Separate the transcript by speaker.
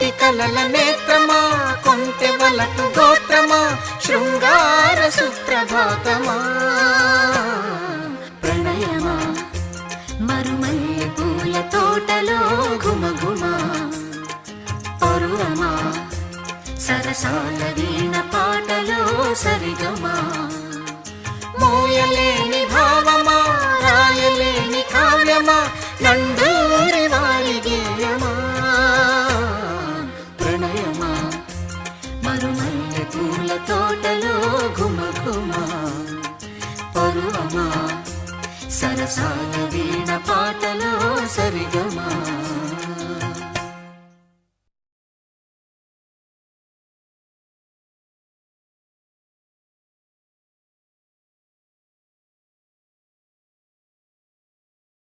Speaker 1: కోటి కలల నేత్రమా, కొంటె వలపు గోత్రమా, శృంగార సుప్రభాతమా.
Speaker 2: ప్రణయమా మరుమల్లె పూల తోటలో ఘుమఘుమా, పరువమా సరసాల వీణ పాటలో సరిగమా.
Speaker 1: మోయలేని భావమా, రాయలేని కావ్యమా, నండూరి వారి గేయమా.
Speaker 2: ప్రణయమా మరుమల్లె పూల తోటలో ఘుమఘుమా, పరువమా సరసాల వీణ పాటలో సరిగమా.